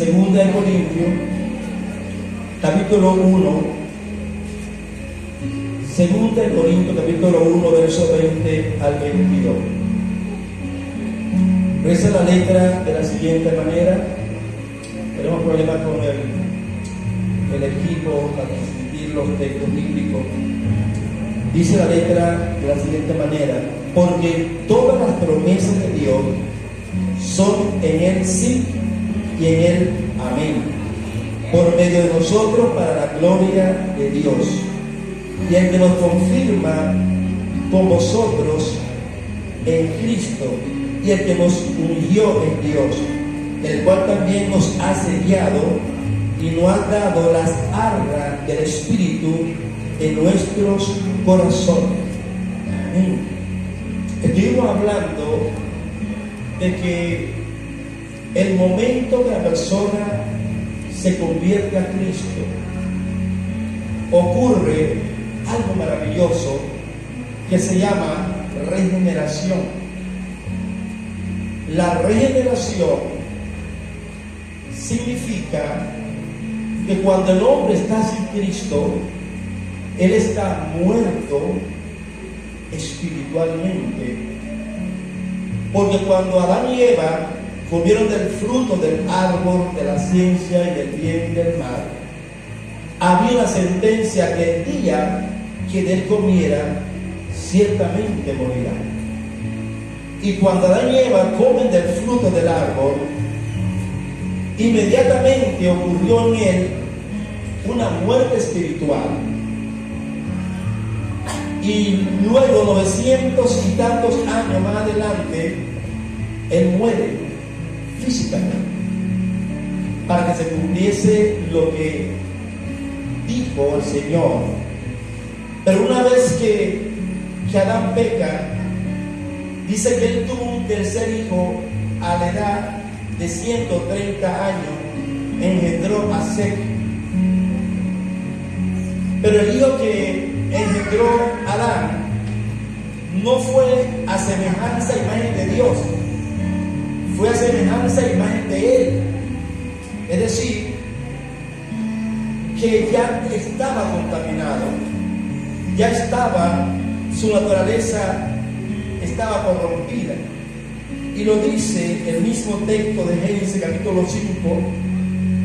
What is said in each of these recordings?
en 2 Corintios, capítulo 1, 2 Corintios, capítulo 1, verso 20 al 22. Reza la letra de la siguiente manera. Tenemos problemas con el equipo para transmitir los textos bíblicos. Dice la letra de la siguiente manera: porque todas las promesas de Dios son en Él sí y en Él amén, por medio de nosotros para la gloria de Dios, y el que nos confirma con vosotros en Cristo, y el que nos ungió en Dios, el cual también nos ha sellado y nos ha dado las arras del Espíritu en nuestros corazones. Amén. Estuvimos hablando de que el momento que la persona se convierte a Cristo, ocurre algo maravilloso que se llama regeneración. La regeneración significa que cuando el hombre está sin Cristo, él está muerto espiritualmente. Porque cuando Adán y Eva comieron del fruto del árbol de la ciencia y del bien y del mal, había una sentencia que el día que de él comiera, ciertamente morirá. Y cuando Adán y Eva comen del fruto del árbol, inmediatamente ocurrió en él una muerte espiritual. Y luego, 900 y tantos años más adelante, él muere físicamente, para que se cumpliese lo que dijo el Señor. Pero una vez que Adán peca, dice que él tuvo un tercer hijo a la edad de 130 años, engendró a Seth. Pero el hijo que engendró a Adán no fue a semejanza e imagen de Dios, fue a semejanza e imagen de él. Es decir, que ya estaba contaminado, ya estaba, su naturaleza estaba corrompida. Y lo dice el mismo texto de Génesis capítulo 5.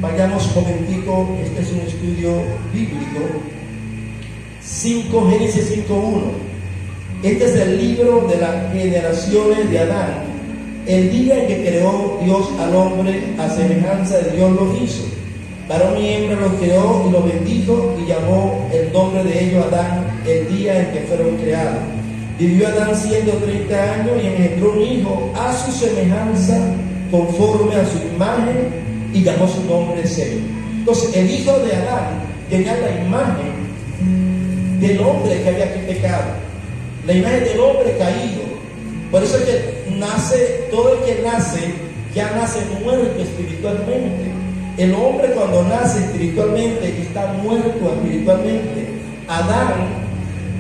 Vayamos un momentico, este es un estudio bíblico. Génesis 5:1. Este es el libro de las generaciones de Adán. El día en que creó Dios al hombre, a semejanza de Dios los hizo. Varón y hembra los creó y los bendijo, y llamó el nombre de ellos Adán el día en que fueron creados. Vivió Adán 130 años y engendró un hijo a su semejanza, conforme a su imagen, y llamó su nombre Seth. Entonces, el hijo de Adán tenía la imagen del hombre que había pecado, la imagen del hombre caído. Por eso es que nace, todo el que nace, ya nace muerto espiritualmente. El hombre, cuando nace espiritualmente, está muerto espiritualmente. Adán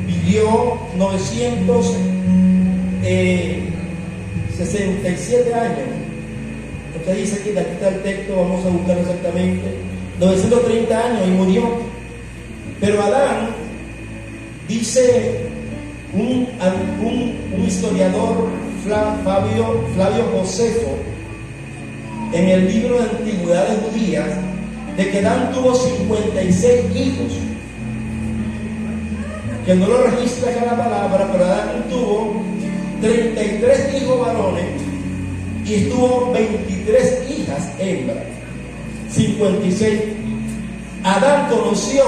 vivió 967 años. Usted dice aquí, de aquí está el texto, vamos a buscar exactamente. 930 años y murió. Pero Adán, dice un historiador, Flavio Josefo, en el libro de Antigüedades Judías, de que Adán tuvo 56 hijos, que no lo registra acá la palabra, pero Adán tuvo 33 hijos varones y tuvo 23 hijas hembras. 56. Adán conoció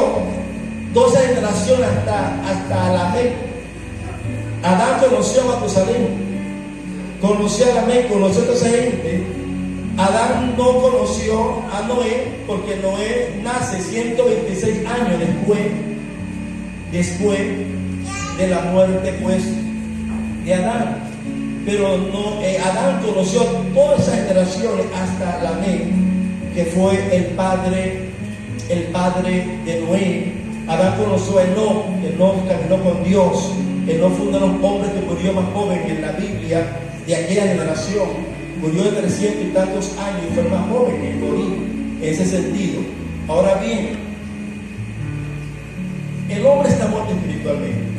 12 generaciones hasta Lamec. Adán conoció a Matusalén, conoció a Lamec, conoció a toda esa gente. Adán no conoció a Noé, porque Noé nace 126 años después de la muerte, pues, de Adán. Pero no, Adán conoció todas esas generaciones hasta Lamec, que fue el padre de Noé. Adán conoció a Enoc caminó con Dios. Enoc fue uno de los hombres que murió más joven en la Biblia de aquella generación. Murió de 300 y tantos años y fue más joven en morir. en ese sentido. Ahora bien, el hombre está muerto espiritualmente.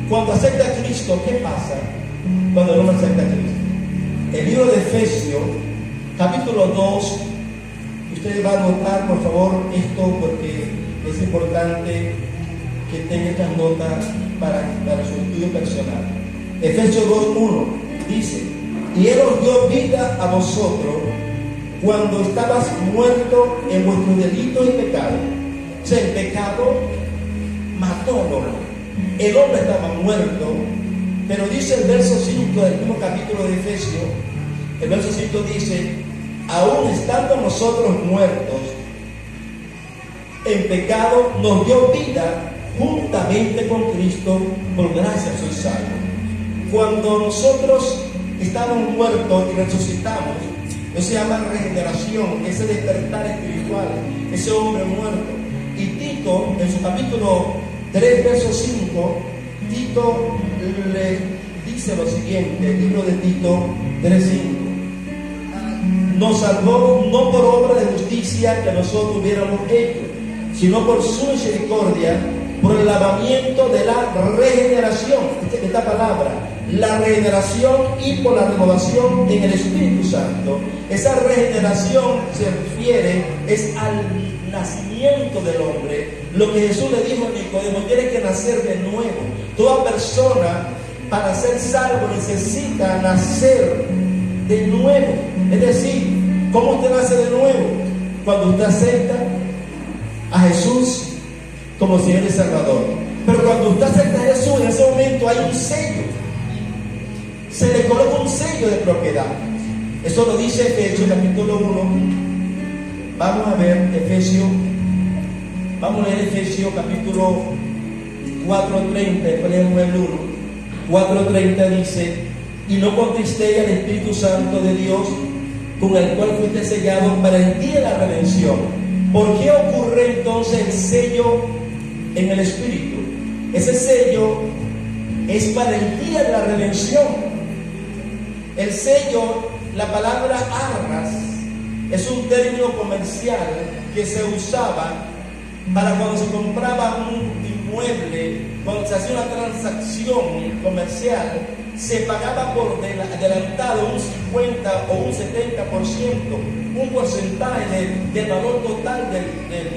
Cuando acepta a Cristo, ¿qué pasa cuando el hombre acepta a Cristo? El libro de Efesios, capítulo 2, ustedes van a notar, por favor, esto porque es importante que tengan estas notas para su estudio personal. Efesios 2:1 dice: y Él os dio vida a vosotros cuando estabas muertos en vuestros delitos y pecados. O sea, el pecado mató al hombre. El hombre estaba muerto, pero dice el verso 5 del mismo capítulo de Efesios, el verso 5 dice: aún estando nosotros muertos en pecado, nos dio vida juntamente con Cristo, por gracia sois salvos. Cuando nosotros estamos muertos y resucitamos, eso se llama regeneración, ese despertar espiritual, ese hombre muerto. Y Tito, en su capítulo 3, verso 5, Tito le dice lo siguiente, el libro de Tito 3:5: nos salvó no por obra de justicia que nosotros hubiéramos hecho, sino por su misericordia, por el lavamiento de la regeneración, esta palabra, la regeneración, y por la renovación en el Espíritu Santo. Esa regeneración se refiere es al nacimiento del hombre. Lo que Jesús le dijo a Nicodemo: tiene que nacer de nuevo. Toda persona para ser salvo necesita nacer de nuevo. Es decir, ¿cómo usted nace de nuevo? Cuando usted acepta a Jesús como Señor y Salvador. Pero cuando usted acepta a Jesús, en ese momento hay un sello. Se le coloca un sello de propiedad. Eso lo dice Efesios capítulo 1. Vamos a ver Efesios. Vamos a leer Efesios capítulo 4:30. Después leemos el 1. 4:30 dice: y no contristéis al Espíritu Santo de Dios, con el cual fuiste sellado para el día de la redención. ¿Por qué ocurre entonces el sello en el Espíritu? Ese sello es para el día de la redención. El sello, la palabra arras, es un término comercial que se usaba para cuando se compraba un inmueble, cuando se hacía una transacción comercial, se pagaba por adelantado un 50 o un 70%, un porcentaje del valor total de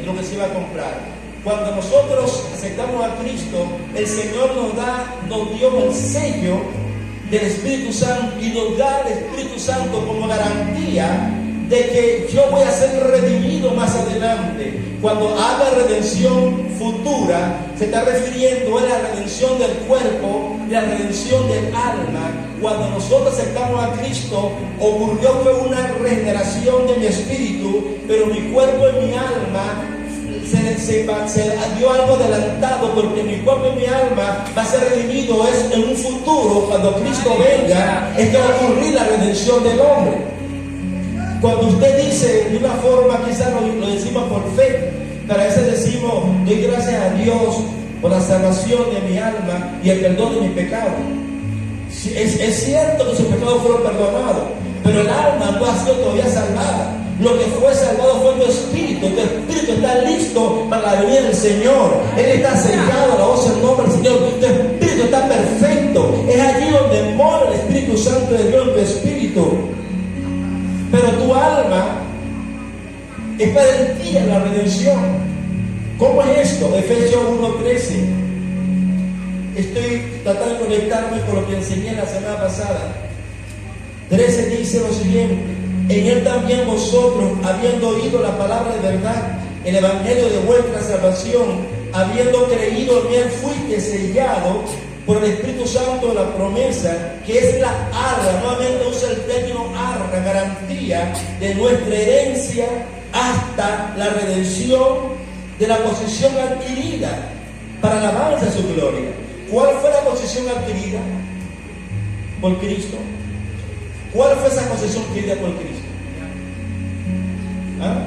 lo que se iba a comprar. Cuando nosotros aceptamos a Cristo, el Señor nos dio el sello del Espíritu Santo, y nos da el Espíritu Santo como garantía de que yo voy a ser redimido más adelante. Cuando haga redención futura, se está refiriendo a la redención del cuerpo, la redención del alma. Cuando nosotros aceptamos a Cristo, ocurrió fue una regeneración de mi espíritu, pero mi cuerpo y mi alma se dio algo adelantado, porque mi cuerpo y mi alma va a ser redimido es en un futuro. Cuando Cristo venga, es que va a ocurrir la redención del hombre. Cuando usted dice de una forma, quizás lo decimos por fe, pero a veces decimos: doy gracias a Dios por la salvación de mi alma y el perdón de mis pecados. Es cierto que sus pecados fueron perdonados, pero el alma no ha sido todavía salvada. Lo que fue salvado fue tu espíritu. Tu espíritu está listo para la venida del Señor. Él está sellado a la voz del nombre del Señor. Tu espíritu está perfecto. Es allí donde mora el Espíritu Santo de Dios en tu espíritu. Pero tu alma es para el día de la redención. ¿Cómo es esto? Efesios 1:13. Estoy tratando de conectarme con lo que enseñé la semana pasada. 13 dice lo siguiente: en Él también vosotros, habiendo oído la palabra de verdad, el evangelio de vuestra salvación, habiendo creído en Él, fuiste sellado por el Espíritu Santo de la promesa, que es la arra. Nuevamente usa el término arra, garantía de nuestra herencia hasta la redención de la posesión adquirida para la alabanza de su gloria. ¿Cuál fue la posesión adquirida? Por Cristo. ¿Cuál fue esa posesión adquirida por Cristo? ¿Ah?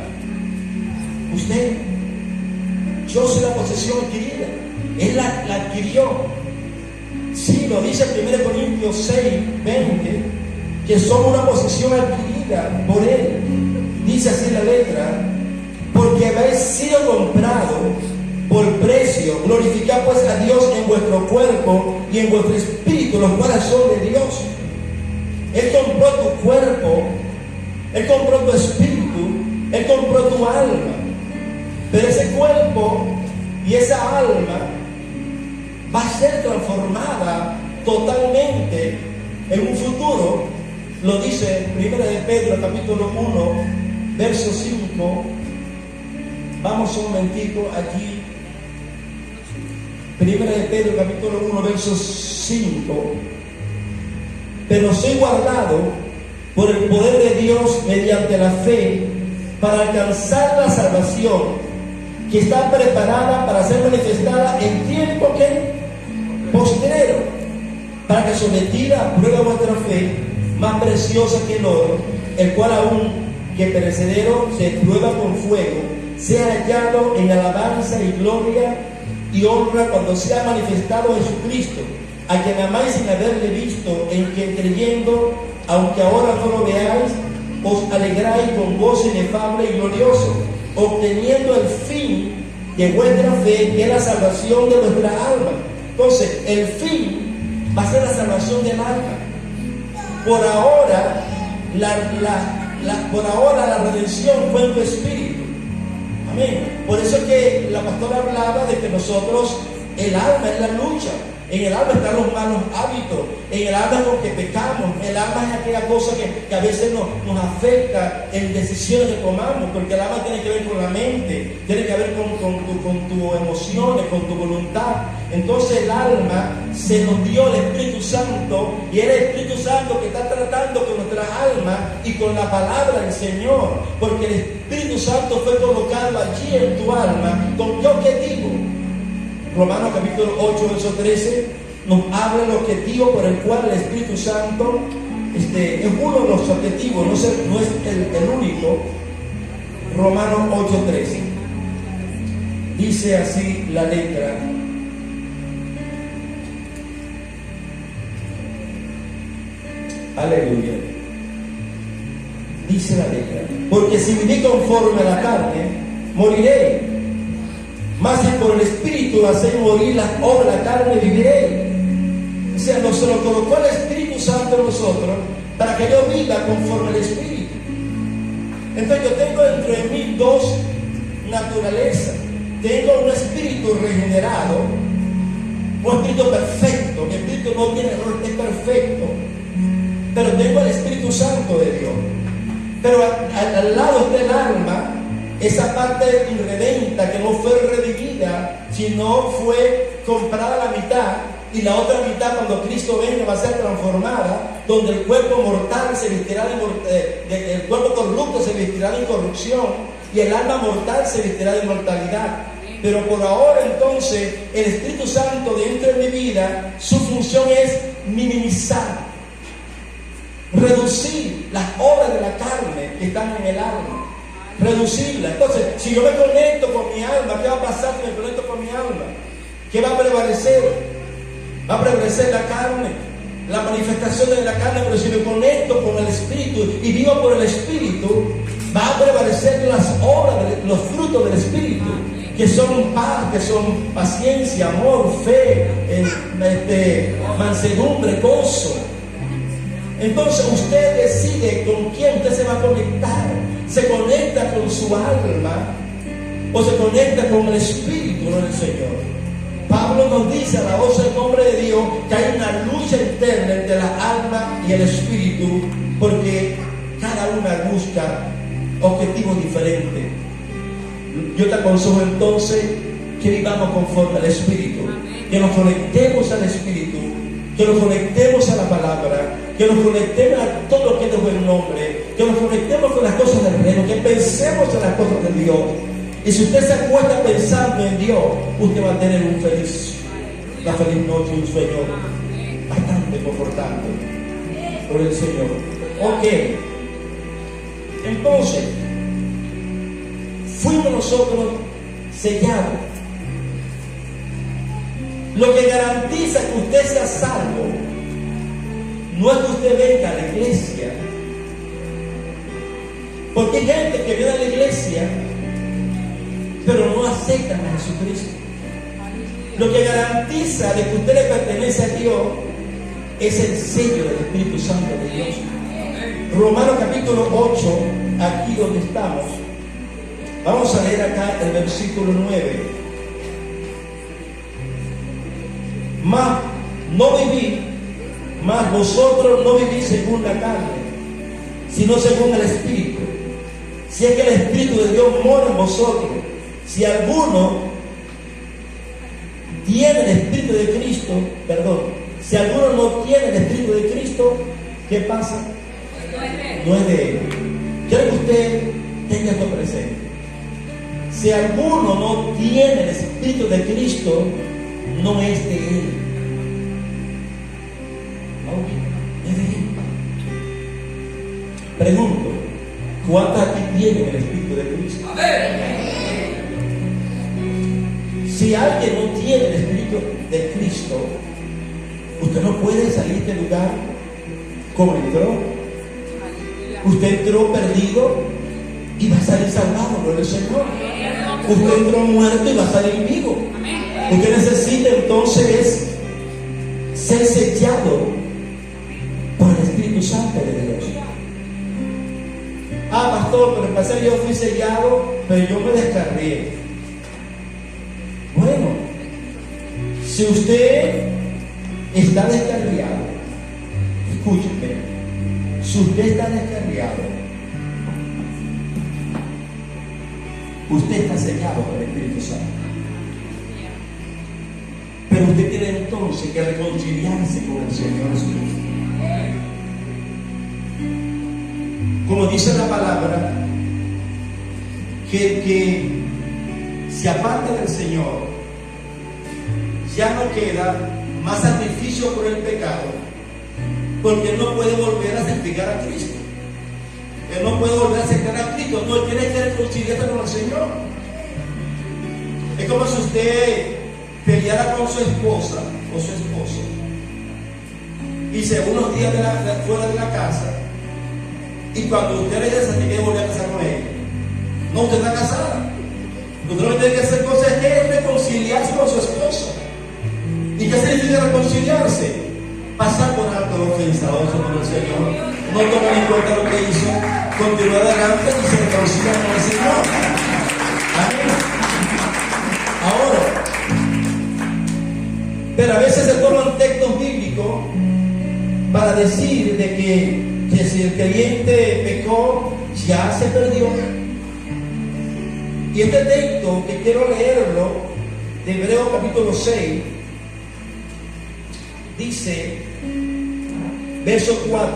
Usted. Yo soy la posesión adquirida. Él la adquirió. Sí, lo dice 1 Corintios 6:20, que somos una posesión adquirida por Él. habéis sido comprado por precio, glorificad pues a Dios en vuestro cuerpo y en vuestro espíritu, los cuales son de Dios. Él compró tu cuerpo, Él compró tu espíritu, Él compró tu alma. Pero ese cuerpo y esa alma va a ser transformada totalmente en un futuro. Lo dice 1 de Pedro capítulo 1 verso 5. Vamos un momentico allí. 1 de Pedro capítulo 1 verso 5. Pero soy guardado por el poder de Dios mediante la fe para alcanzar la salvación que está preparada para ser manifestada en tiempo que postrero, para que sometida a prueba vuestra fe, más preciosa que el oro, el cual aún que perecedero se prueba con fuego, sea hallado en alabanza y gloria y honra cuando sea manifestado Jesucristo, a quien amáis sin haberle visto, en quien creyendo, aunque ahora no lo veáis, os alegráis con gozo inefable y glorioso, obteniendo el fin de vuestra fe, que es la salvación de vuestra alma. Entonces, el fin va a ser la salvación del alma. Por ahora, la redención fue en tu espíritu. Amén. Por eso es que la pastora hablaba de que nosotros, el alma es la lucha. En el alma están los malos hábitos, en el alma es lo que pecamos, el alma es aquella cosa que a veces nos afecta en decisiones que tomamos, porque el alma tiene que ver con la mente, tiene que ver con tus emociones, con tu voluntad. Entonces el alma se nos dio el Espíritu Santo, y es el Espíritu Santo que está tratando con nuestra alma y con la palabra del Señor, porque el Espíritu Santo fue colocado allí en tu alma. ¿Con qué objetivo? Romanos capítulo 8, verso 13 nos habla del objetivo por el cual el Espíritu Santo es uno de los objetivos, no es el único. Romanos 8, 13 dice así la letra: aleluya. Dice la letra: porque si viví conforme a la carne, moriré. Mas si por el Espíritu hacéis morir las obras de la carne, viviré. O sea, nos lo colocó el Espíritu Santo en nosotros para que yo viva conforme al Espíritu. Entonces yo tengo dentro de mí dos naturalezas. Tengo un espíritu regenerado, un espíritu perfecto. Mi espíritu no tiene error, es perfecto. Pero tengo el Espíritu Santo de Dios. Pero al lado está el alma, esa parte irredenta que no fue redimida, sino fue comprada a la mitad, y la otra mitad cuando Cristo venga va a ser transformada, donde el cuerpo mortal se vestirá el cuerpo corrupto se vestirá de incorrupción y el alma mortal se vestirá de inmortalidad. Pero por ahora entonces el Espíritu Santo dentro de mi vida, su función es minimizar, reducir las obras de la carne que están en el alma. Reducirla. Entonces, si yo me conecto con mi alma, ¿qué va a pasar si me conecto con mi alma? ¿Qué va a prevalecer? Va a prevalecer la carne, la manifestación de la carne. Pero si me conecto con el Espíritu y vivo por el Espíritu, va a prevalecer las obras, los frutos del Espíritu, que son paz, que son paciencia, amor, fe, mansedumbre, gozo. Entonces usted decide con quién usted se va a conectar. ¿Se conecta con su alma o se conecta con el Espíritu, no el Señor? Pablo nos dice a la voz del nombre de Dios que hay una lucha interna entre la alma y el Espíritu, porque cada una busca objetivos diferentes. Yo te aconsejo entonces que vivamos conforme al Espíritu, que nos conectemos al Espíritu, que nos conectemos a la palabra, que nos conectemos a todo lo que es de buen nombre, que nos conectemos con las cosas del reino, que pensemos en las cosas de Dios. Y si usted se acuesta pensando en Dios, usted va a tener una feliz noche, un sueño bastante confortable por el Señor. Ok, entonces fuimos nosotros sellados. Lo que garantiza que usted sea salvo no es que usted venga a la iglesia, porque hay gente que viene a la iglesia pero no aceptan a Jesucristo. Lo que garantiza de que usted le pertenece a Dios es el sello del Espíritu Santo de Dios. Romanos capítulo 8, aquí donde estamos. Vamos a leer acá el versículo 9. Mas vosotros no vivís según la carne, sino según el Espíritu. Si es que el Espíritu de Dios mora en vosotros. Si alguno tiene el Espíritu de Cristo, si alguno no tiene el Espíritu de Cristo, ¿qué pasa? No es de él. Quiero que usted tenga esto presente. Si alguno no tiene el Espíritu de Cristo, no es de él. No es de él. Pregunto, ¿cuántos aquí tienen el Espíritu de Cristo? Si alguien no tiene el Espíritu de Cristo, usted no puede salir de lugar como entró. Usted entró perdido y va a salir salvado por el Señor. Usted entró muerto y va a salir vivo. Usted necesita entonces ser sellado por el Espíritu Santo de Dios. Pastor, pero el pasar yo fui sellado, pero yo me descarrié. Bueno, si usted está descarriado, escúcheme, si usted está descarriado, usted está sellado por el Espíritu Santo. Pero usted tiene entonces que reconciliarse con el Señor Jesucristo. Como dice la palabra, que se aparta del Señor, ya no queda más sacrificio por el pecado, porque él no puede volver a santificar a Cristo. Él no puede volver a aceptar a Cristo. No, él tiene que reconciliarse con el Señor. Es como si usted peleara con su esposa o su esposo y se unos días fuera de la casa, y cuando usted regresa tiene que volver a casar con ella. No, usted está casada. Usted lo que tiene que hacer cosas es reconciliarse con su esposo. ¿Y qué significa reconciliarse? Pasar por alto lo que hizo con el Señor, no tomar en cuenta lo que hizo, continuar adelante y se reconcilia con el Señor. Amén. Ahora, pero a veces se toman textos bíblicos para decir de que si el creyente pecó, ya se perdió. Y este texto que quiero leerlo, de Hebreos capítulo 6, dice, verso 4,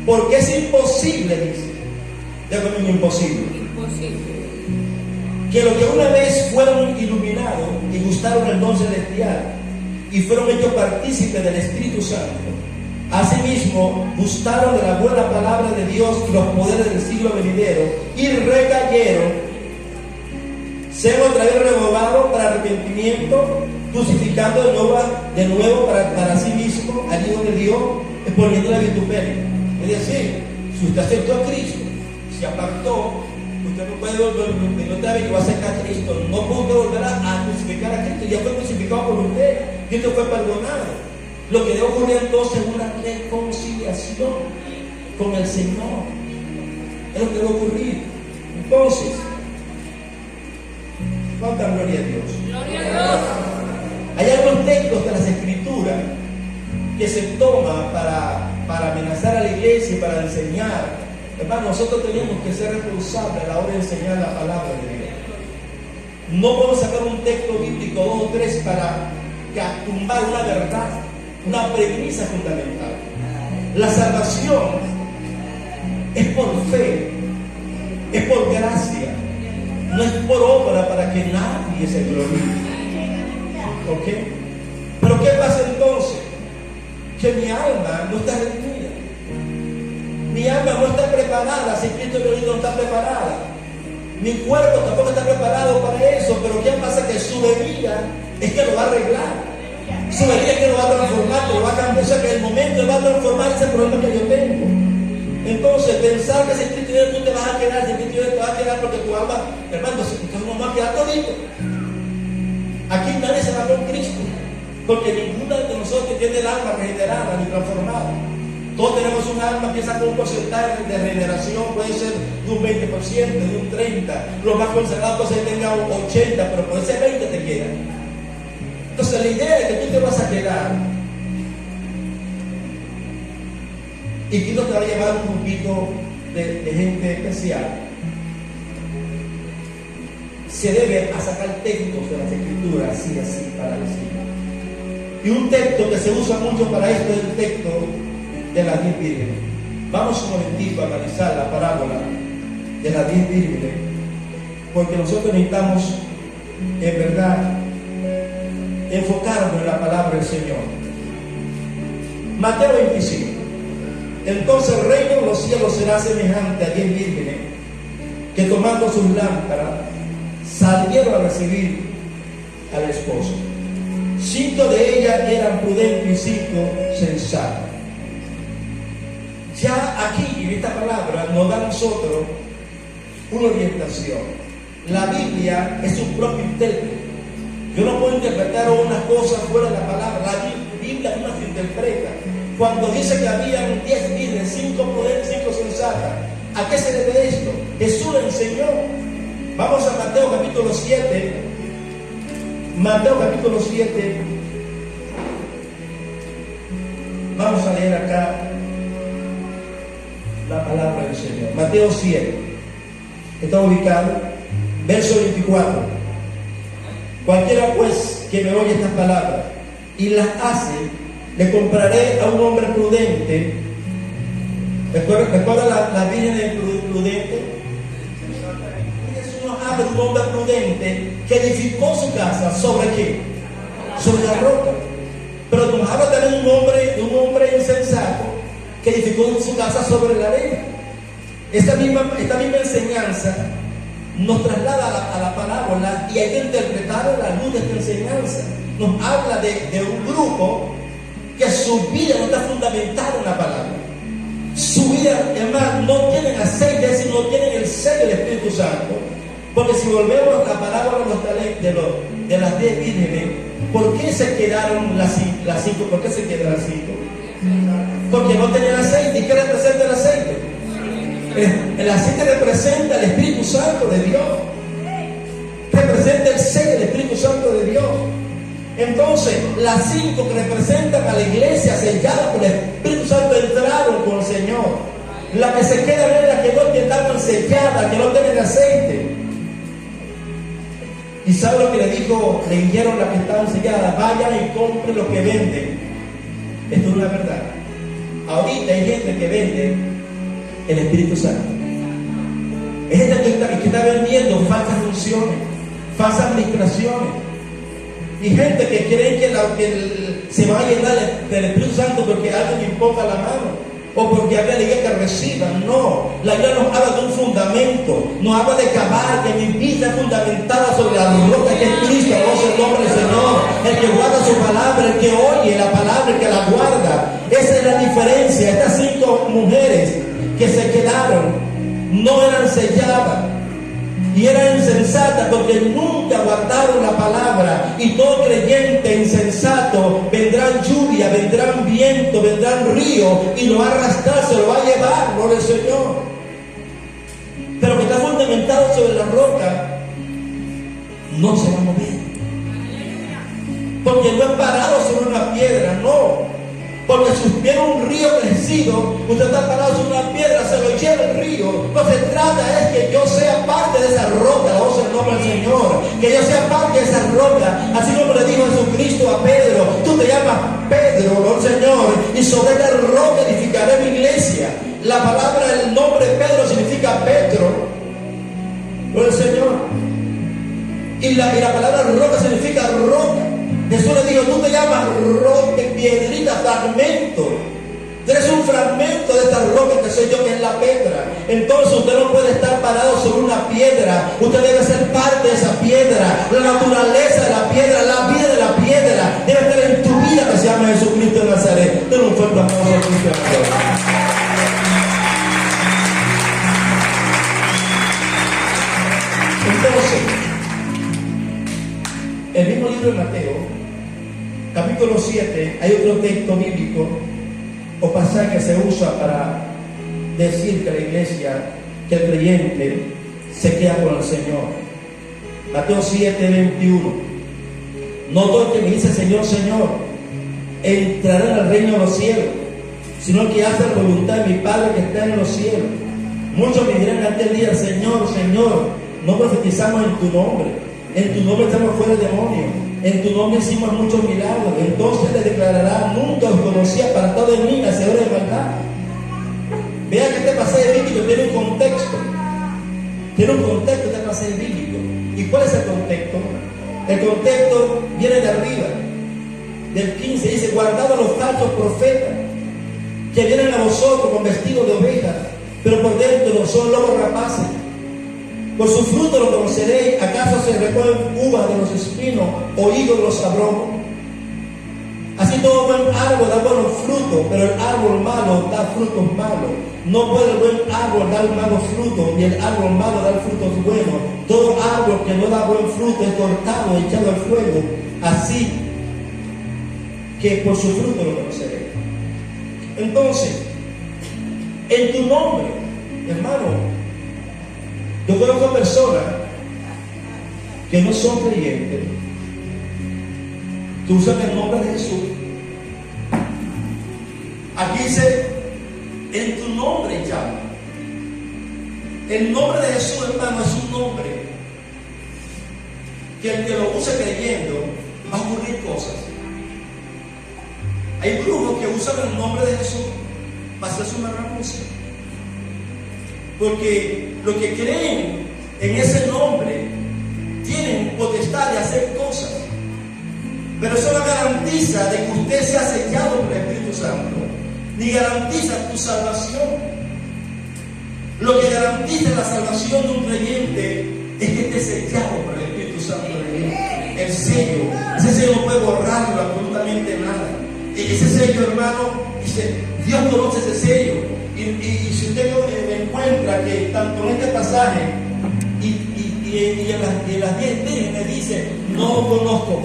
porque es imposible, dice, ya conmigo, imposible, que los que una vez fueron iluminados y gustaron el don celestial y fueron hechos partícipes del Espíritu Santo, asimismo gustaron de la buena palabra de Dios y los poderes del siglo venidero y recayeron, sean otra vez renovados para arrepentimiento, crucificando de nuevo para sí mismo al Hijo de Dios, exponiéndole a vituperio. Es decir, si usted aceptó a Cristo, se apartó, usted no puede volver, otra vez que va a aceptar a Cristo, no puede volver a crucificar a Cristo, ya fue crucificado por usted, Cristo fue perdonado. Lo que debe ocurrir entonces es una reconciliación con el Señor. Es lo que debe ocurrir. Entonces, ¿cuánta gloria a Dios? Gloria a Dios. Hay algunos textos de las Escrituras que se toman para amenazar a la iglesia y para enseñar. Hermano, nosotros tenemos que ser responsables a la hora de enseñar la palabra de Dios. No podemos sacar un texto bíblico, 2 o 3, para tumbar una verdad, una premisa fundamental. La salvación es por fe, es por gracia, no es por obra para que nadie se glorifique. ¿Ok? Pero ¿qué pasa entonces? Que mi alma no está redimida. Mi alma no está preparada, si Cristo no está preparada. Mi cuerpo tampoco está preparado para eso, pero ¿qué pasa? Que su venida es que lo va a arreglar. Su venida es que lo va a transformar, que lo va a cambiar. O sea, que el momento va a transformar ese problema que yo tengo. Entonces, pensar que si Cristo viene tú te vas a quedar, si Cristo viene te vas a quedar quedar porque tu alma, hermano, entonces no va a quedar todito. Aquí nadie se va con Cristo, porque ninguna de nosotros tiene el alma regenerada ni transformada. Todos tenemos un alma que saca un porcentaje de regeneración, puede ser de un 20%, de un 30%. Lo más conservado puede ser que tenga un 80%, pero por ese 20% te queda. Entonces la idea es que tú te vas a quedar y Cristo te va a llevar un grupito de gente especial. Se debe a sacar textos de las escrituras así para decir. Y un texto que se usa mucho para esto es el texto de las 10 vírgenes. Vamos un momentito a analizar la parábola de las 10 vírgenes, porque nosotros necesitamos en verdad enfocarnos en la palabra del Señor. Mateo 25. Entonces el reino de los cielos será semejante a 10 vírgenes que tomando sus lámparas salieron a recibir al esposo. 5 de ellas eran prudentes y 5 sensatas. Ya aquí en esta palabra nos da a nosotros una orientación. La Biblia es un propio intérprete. Yo no puedo interpretar unas cosas fuera de la palabra. La Biblia no se interpreta. Cuando dice que habían 10 vírgenes, 5 prudentes, 5 sensatas, ¿a qué se debe esto? Jesús le enseñó. Vamos a Mateo capítulo 7. Mateo capítulo 7. Vamos a leer acá la palabra del Señor. Mateo 7. Está ubicado. Verso 24. Cualquiera pues que me oye estas palabras y las hace, le compraré a un hombre prudente. ¿Recuerda la Virgen del prudente? Jesús nos habla de un hombre prudente que edificó su casa ¿sobre qué? Sobre la roca. Pero nos habla también de un hombre insensato que edificó su casa sobre la arena. Esta misma enseñanza nos traslada a la parábola y hay que interpretar a la luz de esta enseñanza. Nos habla de un grupo que su vida no está fundamentada en la palabra. Su vida, además, no tienen aceite, sino tienen el sello del Espíritu Santo. Porque si volvemos a la parábola de las 10 vírgenes, ¿por qué se quedaron las 5? ¿Por qué se quedaron las 5? Porque no tenían aceite. ¿Y qué representa el aceite? El aceite representa el Espíritu Santo de Dios. Representa el sello del Espíritu Santo de Dios. Entonces, las 5 que representan a la iglesia sellada por el Espíritu Santo entraron con el Señor. La que se queda es la que no estaban selladas, que no tienen aceite. ¿Y sabe lo que le dijeron las que estaban selladas? Vayan y compren lo que venden. Esto es una verdad. Ahorita hay gente que vende el Espíritu Santo. Es gente que está vendiendo falsas funciones, falsas administraciones. Y gente que cree que se va a llenar del Espíritu Santo porque alguien le imponga la mano o porque alguien le diga que reciban. No, la Biblia nos habla de un fundamento, nos habla de cavar, que mi vida es fundamentada sobre la roca que es Cristo. Alabado el nombre del Señor. El que guarda su palabra, el que oye la palabra, el que la guarda. Esa es la diferencia. Estas 5 mujeres que se quedaron no eran selladas y eran insensatas porque nunca guardaron la palabra. Y todo creyente insensato, vendrán lluvia, vendrán viento, vendrán río y lo va a arrastrar, se lo va a llevar, no el Señor. Pero que está fundamentado sobre la roca, no se va a mover, porque no es parado sobre una piedra, no. Porque si hubiera un río crecido, usted está parado sobre una piedra, se lo lleva el río. Lo que se trata es que yo sea parte de esa roca, o sea, el nombre del Señor. Que yo sea parte de esa roca. Así como le dijo Jesucristo a Pedro: tú te llamas Pedro, ¿no, Señor? Y sobre esta roca edificaré mi iglesia. La palabra, el nombre Pedro significa Petro, ¿no, el Señor? Y la palabra roca significa roca. Jesús le dijo: tú te llamas roca, piedrita, fragmento. Tú eres un fragmento de esta roca que soy yo, que es la piedra. Entonces usted no puede estar parado sobre una piedra. Usted debe ser parte de esa piedra. La naturaleza de la piedra, la vida de la piedra debe estar en tu vida, que se llama Jesucristo de Nazaret. Denle un fuerte aplauso a Cristo. libro de Mateo, capítulo 7, hay otro texto bíblico o pasaje que se usa para decir que la iglesia, que el creyente se queda con el Señor. Mateo 7, 21. No todo el que me dice Señor, Señor, entrará en el reino de los cielos, sino el que hace la voluntad de mi Padre que está en los cielos. Muchos me dirán aquel día, Señor, Señor, no profetizamos en tu nombre, en tu nombre estamos fuera de demonios, en tu nombre hicimos muchos milagros. Entonces le declarará, nunca os conocí, apartado de mí, hacedores de maldad. Vea que este pasaje bíblico tiene un contexto. Tiene un contexto este pasaje bíblico. ¿Y cuál es el contexto? El contexto viene de arriba. Del 15 dice, guardad a los falsos profetas que vienen a vosotros con vestidos de ovejas, pero por dentro son lobos rapaces. Por su fruto lo conoceréis. ¿Acaso se recogen uvas de los espinos o higos de los abrojos? Así todo buen árbol da buenos frutos, pero el árbol malo da frutos malos. No puede el buen árbol dar malos frutos, ni el árbol malo dar frutos buenos. Todo árbol que no da buen fruto es cortado y echado al fuego. Así que por su fruto lo conoceréis. Entonces, en tu nombre, hermano, yo conozco personas que no son creyentes, que usan el nombre de Jesús. Aquí dice, en tu nombre llama. El nombre de Jesús, hermano, es un nombre que el que lo use creyendo va a ocurrir cosas. Hay grupos que usan el nombre de Jesús para hacerse una gran música, porque los que creen en ese nombre tienen potestad de hacer cosas, pero eso no garantiza de que usted sea sellado por el Espíritu Santo, ni garantiza tu salvación. Lo que garantiza la salvación de un creyente es que esté sellado por el Espíritu Santo de Dios. El sello, ese sello no puede borrarlo absolutamente nada. Ese sello, hermano, dice, Dios conoce ese sello. Y si usted encuentra que tanto en este pasaje y en las 10 vírgenes dice, no os conozco,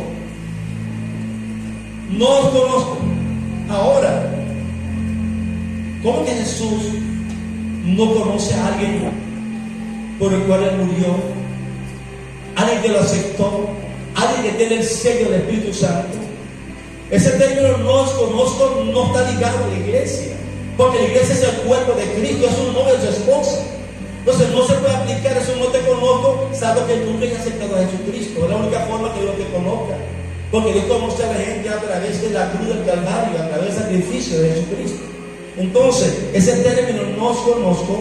no os conozco. Ahora, ¿cómo que Jesús no conoce a alguien por el cual él murió? Alguien que lo aceptó, alguien que tiene el sello del Espíritu Santo. Ese término no os conozco no está ligado a la iglesia, porque la iglesia es el cuerpo de Cristo, es un novio de su esposa. Entonces no se puede aplicar eso, no te conozco, sabes que nunca has aceptado a Jesucristo. Es la única forma que Dios te conozca, porque Dios conoce a la gente a través de la cruz del Calvario, a través del sacrificio de Jesucristo. Entonces, ese término no os conozco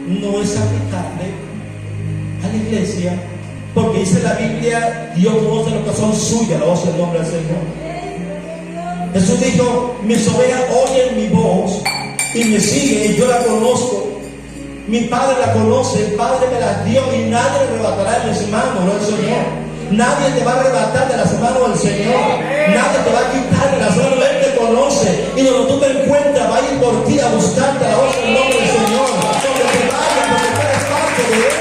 no es aplicable a la iglesia, porque dice la Biblia, Dios conoce lo que son suyas, la voz del nombre del Señor. Jesús dijo, mis ovejas oyen mi voz y me siguen y yo la conozco. Mi Padre la conoce, el Padre me la dio y nadie le arrebatará de mis manos, no el Señor. Nadie te va a arrebatar de las manos del Señor. Nadie te va a quitar de las manos. Él te conoce. Y donde tú te encuentras, va a ir por ti a buscarte a la voz del nombre del Señor. Donde te vayas, porque tú eres parte de Él.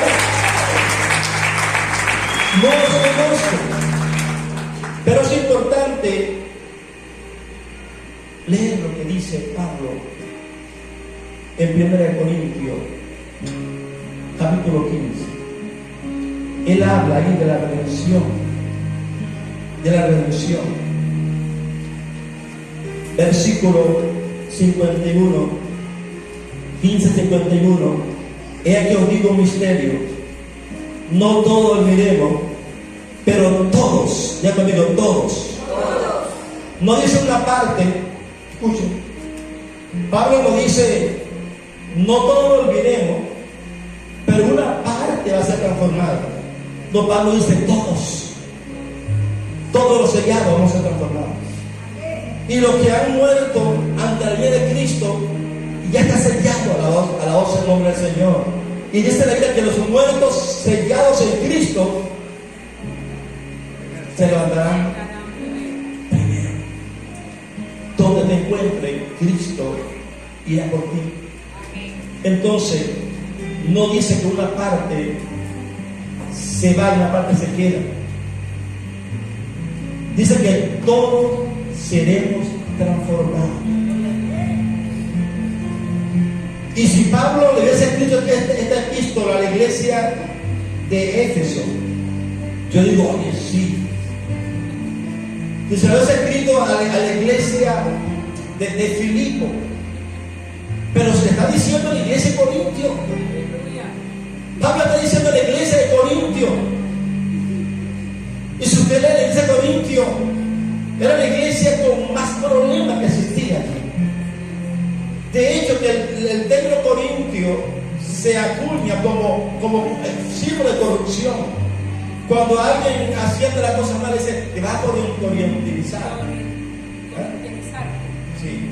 No los conozco. Pero es importante leer lo que dice Pablo en 1 Corintios, capítulo 15. Él habla ahí de la redención. De la redención. Versículo 51. 15:51. He aquí os digo un misterio. No todos olvidemos, pero todos, ya conmigo, todos. No dice una parte, escuchen. Pablo no dice, no todos lo olvidemos, pero una parte va a ser transformada. No, Pablo dice todos. Todos los sellados vamos a ser transformados. Y los que han muerto ante la vida de Cristo, ya está sellado a la voz del nombre del Señor. Y dice la Biblia que los muertos sellados en Cristo se levantarán primero. Donde te encuentre Cristo irá por ti. Entonces, no dice que una parte se va y una parte se queda. dice que todos seremos transformados. Y si Pablo le hubiese escrito esta epístola a la iglesia de Éfeso, yo digo, oye, sí. Si se lo hubiese escrito a la iglesia de Filipo, pero se está diciendo a la iglesia de Corintio. Pablo está diciendo a la iglesia de Corintio. Y si usted lee la iglesia de Corintio, era la iglesia con más problemas que existía aquí. De hecho, que el término corintio se acuña como símbolo de corrupción. Cuando alguien haciendo la cosa mal dice, te vas a corrientizar. Sí.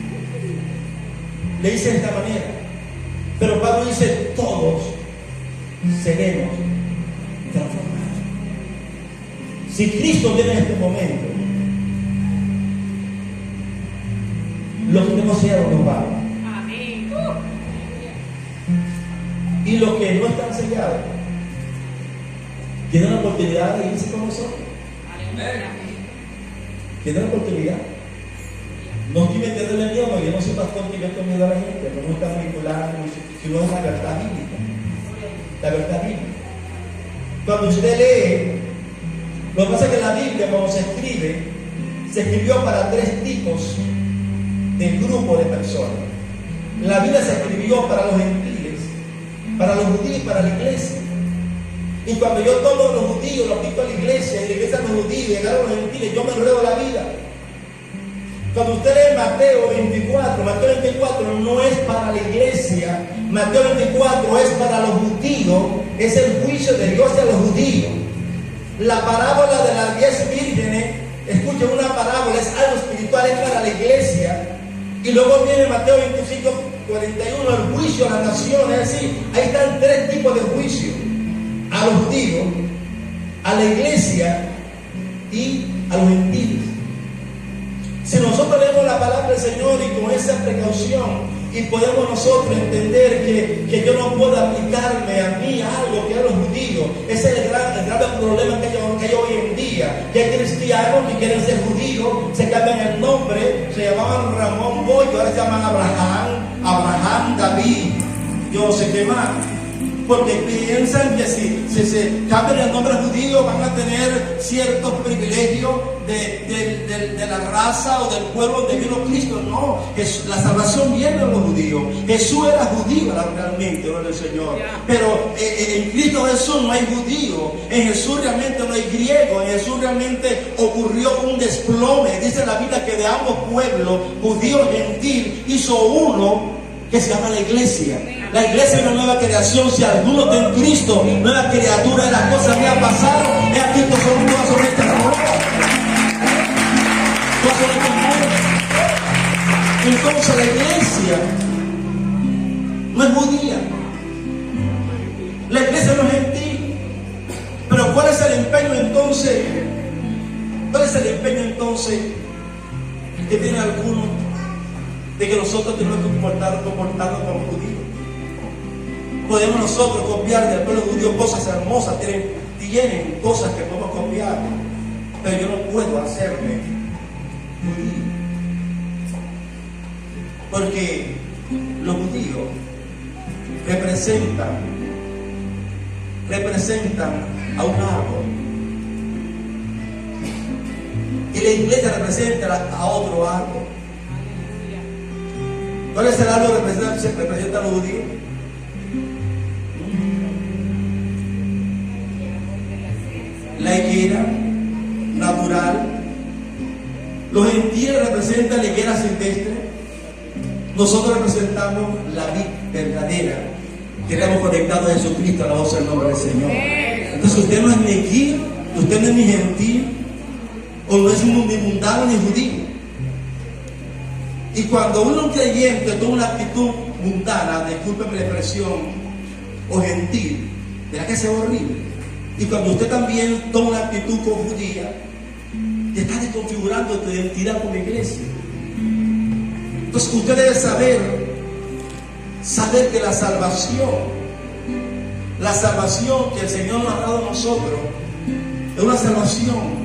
Le dice de esta manera. Pero Pablo dice, todos seremos transformados. Si Cristo viene en este momento, los que no sean nos van. Y los que no están sellados tienen la oportunidad de irse con nosotros. Tienen la oportunidad. No estoy metiéndole miedo, porque yo no soy pastor que meto miedo a la gente, no me está vinculando, sino es la verdad bíblica. La verdad bíblica. Cuando usted lee, lo que pasa es que la Biblia, cuando se escribió para 3 tipos de grupo de personas. La Biblia se escribió para los gentiles, para los judíos y para la iglesia. Y cuando yo tomo a los judíos, los aplico a la iglesia, y la iglesia a los judíos, y a los gentiles, yo me enredo la vida. Cuando usted lee Mateo 24 no es para la iglesia, Mateo 24 es para los judíos, es el juicio de Dios hacia los judíos. La parábola de las 10 vírgenes, escuchen, una parábola, es algo espiritual, es para la iglesia. Y luego viene Mateo 25:41, el juicio a las naciones. Es decir, ahí están 3 tipos de juicio: a los judíos, a la iglesia y a los gentiles. Si nosotros leemos la palabra del Señor y con esa precaución, y podemos nosotros entender que yo no puedo aplicarme a mí algo que a los judíos, ese es el gran problema que hay hoy en día, que hay cristianos que quieren ser judíos, se cambian el nombre, se llamaban Ramón Boyo, ahora se llaman Abraham, David, yo no sé qué más. Porque piensan que si se cambian el nombre judío van a tener ciertos privilegios de la raza o del pueblo donde vino Cristo. No, la salvación viene de los judíos. Jesús era judío realmente, gloria al Señor. Pero en Cristo Jesús no hay judío, en Jesús realmente no hay griego, en Jesús realmente ocurrió un desplome. Dice la Biblia que de ambos pueblos, judío y gentil, hizo uno que se llama la iglesia. La iglesia es una nueva creación. Si alguno está en Cristo, nueva criatura, de las cosas que han pasado, es a Cristo son todas sobre estas cosas. Entonces la iglesia no es judía, la iglesia no es gentil. Pero ¿cuál es el empeño entonces? ¿Cuál es el empeño entonces que tienen algunos de que nosotros tenemos que comportarnos como judíos? Podemos nosotros copiar del pueblo judío cosas hermosas, tienen cosas que podemos copiar, pero yo no puedo hacerme judío, porque los judíos representan a un árbol y la iglesia representa a otro árbol. ¿Cuál es el árbol que representa a los judíos? La higuera natural. Los gentiles representan la higuera silvestre. Nosotros representamos la vid verdadera. Queremos conectados a Jesucristo, a la voz del nombre del Señor. Entonces usted no es ni aquí, usted no es ni gentil, o no es ni mundano ni judío. Y cuando uno creyente toma una actitud mundana, discúlpeme la expresión, o gentil, verá que sea horrible. Y cuando usted también toma una actitud con judía, te está desconfigurando tu identidad como iglesia. Entonces usted debe saber que la salvación que el Señor nos ha dado a nosotros es una salvación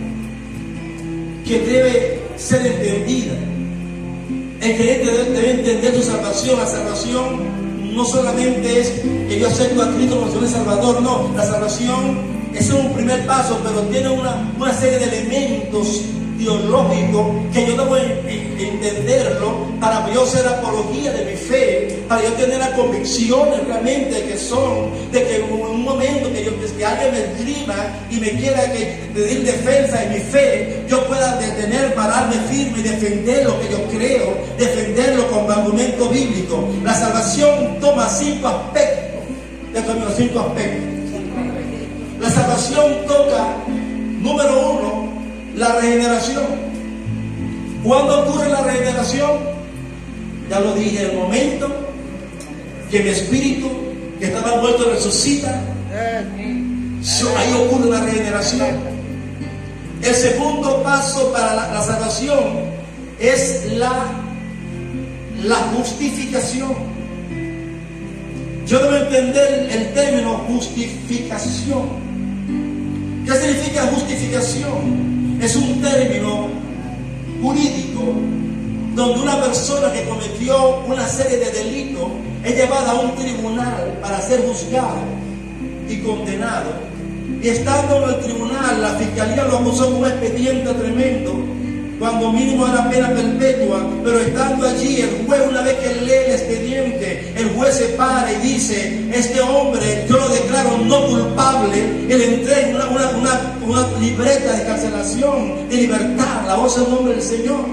que debe ser entendida. El creyente debe entender su salvación. La salvación no solamente es que yo acepto a Cristo como Señor y Salvador, no. La salvación es un primer paso, pero tiene una serie de elementos teológicos que yo debo entenderlo para yo hacer apología de mi fe, para yo tener las convicciones realmente que son, de que en un momento que alguien me escriba y me quiera pedir defensa de mi fe, yo pueda detener, pararme firme y defender lo que yo creo, defenderlo con argumento bíblico. La salvación toma 5 aspectos. Déjame los 5 aspectos. La salvación toca, número 1, la regeneración. ¿Cuándo ocurre la regeneración? Ya lo dije, el momento que mi espíritu, que estaba muerto, resucita. Ahí ocurre la regeneración. El segundo paso para la salvación es la justificación. Yo debo entender el término justificación. ¿Qué significa justificación? Es un término jurídico donde una persona que cometió una serie de delitos es llevada a un tribunal para ser juzgado y condenado. Y estando en el tribunal, la fiscalía lo acusó con un expediente tremendo, cuando mínimo era pena perpetua, pero estando allí el juez, una vez que lee el expediente, el juez se para y dice: este hombre yo lo declaro no culpable, y le entrega una libreta de carcelación, de libertad, la voz en nombre del Señor.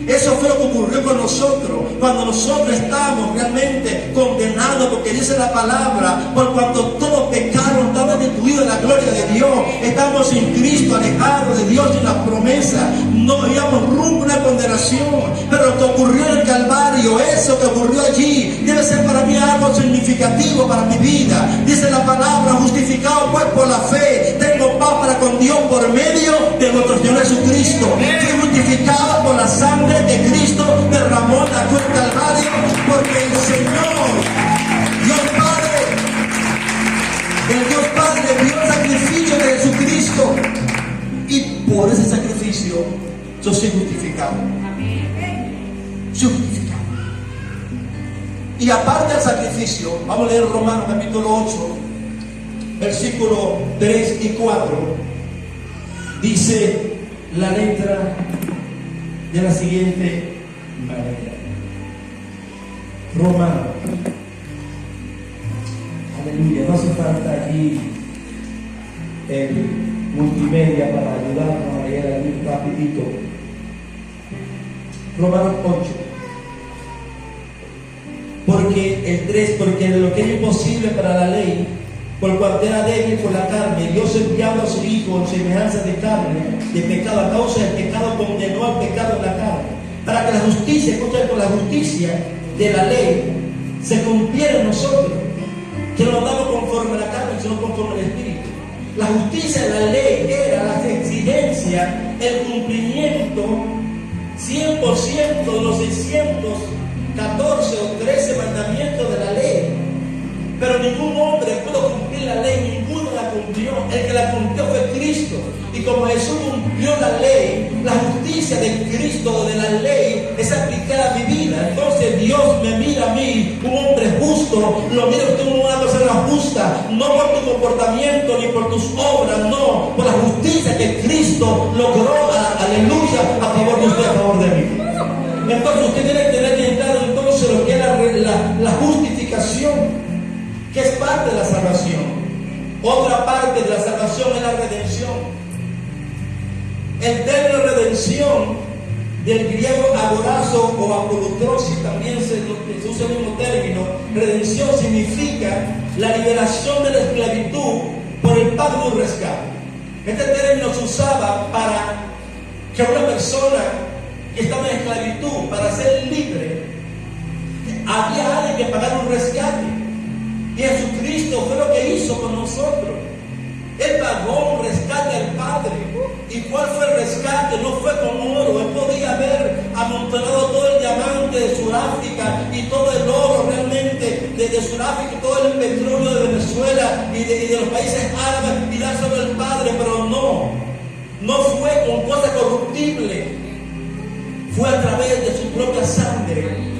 Eso fue lo que ocurrió con nosotros, cuando nosotros estamos realmente condenados, porque dice la palabra: por cuanto todos pecaron, estamos destituidos de la gloria de Dios, estamos sin Cristo, alejados de Dios y la promesa, no íbamos rumbo a una condenación. Pero lo que ocurrió en el Calvario, eso que ocurrió allí, debe ser para mí algo significativo para mi vida. Dice la palabra: justificado pues por la fe, tengo paz para con Dios por medio de nuestro Señor Jesucristo. Fui justificado por la sangre de Cristo derramó en la cruz del Calvario, porque el Señor, Dios Padre vio el sacrificio de Jesucristo, y por ese sacrificio yo soy justificado. Soy justificado. Y aparte del sacrificio, vamos a leer Romanos capítulo 8, versículos 3 y 4. Dice la letra de la siguiente manera. Romanos. Aleluya. No hace falta aquí el multimedia para ayudarnos a leer aquí rapidito. Romanos 8. Porque el 3, porque lo que es imposible para la ley, por cuanto era débil por la carne, Dios enviando a su Hijo en semejanza de carne, de pecado, a causa del pecado condenó al pecado en la carne, para que la justicia, escuchen, con la justicia de la ley se cumpliera en nosotros, que no andamos conforme a la carne, sino conforme al Espíritu. La justicia de la ley era la exigencia, el cumplimiento 100% de los 614 o 13 mandamientos de la ley. Pero ningún hombre pudo cumplir la ley, ninguno la cumplió. El que la cumplió fue Cristo. Y como Jesús cumplió la ley, la justicia de Cristo, de la ley, es aplicada a mi vida. Entonces Dios me mira a mí, un hombre justo, lo mira usted como una persona justa, no por tu comportamiento ni por tus obras, no, por la justicia que Cristo logró, aleluya, a favor de usted, a favor de mí. Entonces usted tiene que tener claro entonces lo que es la justificación, que es parte de la salvación. Otra parte de la salvación es la redención. El término redención, del griego agorazo o apolutrosis, también se usa el mismo término. Redención significa la liberación de la esclavitud por el pago de un rescate. Este término se usaba para que una persona que estaba en esclavitud, para ser libre, había alguien que pagar un rescate. Y Jesucristo fue lo que hizo con nosotros. Él pagó un rescate al Padre. ¿Y cuál fue el rescate? No fue con oro. Él podía haber amontonado todo el diamante de Sudáfrica y todo el oro realmente de Sudáfrica y todo el petróleo de Venezuela y de los países árabes y dárselo al Padre, pero no fue con cosa corruptible. Fue a través de su propia sangre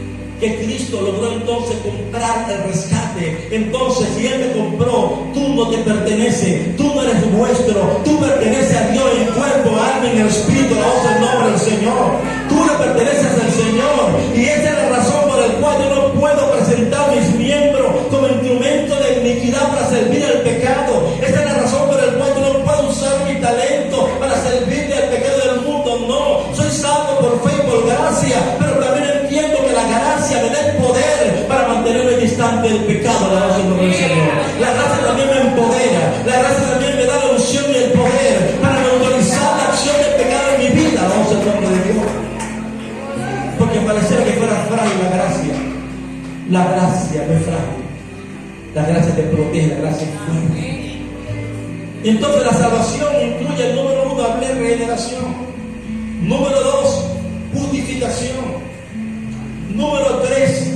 que Cristo logró entonces comprar el rescate. Entonces, si Él te compró, tú no te perteneces, tú no eres vuestro, tú perteneces a Dios en cuerpo, alma y en espíritu. Alabado el nombre del Señor. Tú le perteneces al Señor, y esa es la razón por la cual yo no puedo presentar mis miembros como instrumento de iniquidad para servir al pecado. Esa es la razón por la cual yo no puedo usar mi talento para servirle al pecado del mundo. No, soy salvo por fe y por gracia, pero también entiendo que la gracia me da el poder para mantenerme distante del pecado. Alabado el nombre del Señor. La gracia también me empodera, la gracia también me da la unción y el poder para autorizar la acción del pecado en mi vida. Alabado el nombre de Dios. Porque pareciera que fuera frágil la gracia. La gracia no es frágil. La gracia te protege, la gracia es fuerte. Entonces la salvación incluye el número 1, hablé regeneración. Número 2, justificación. Número 3,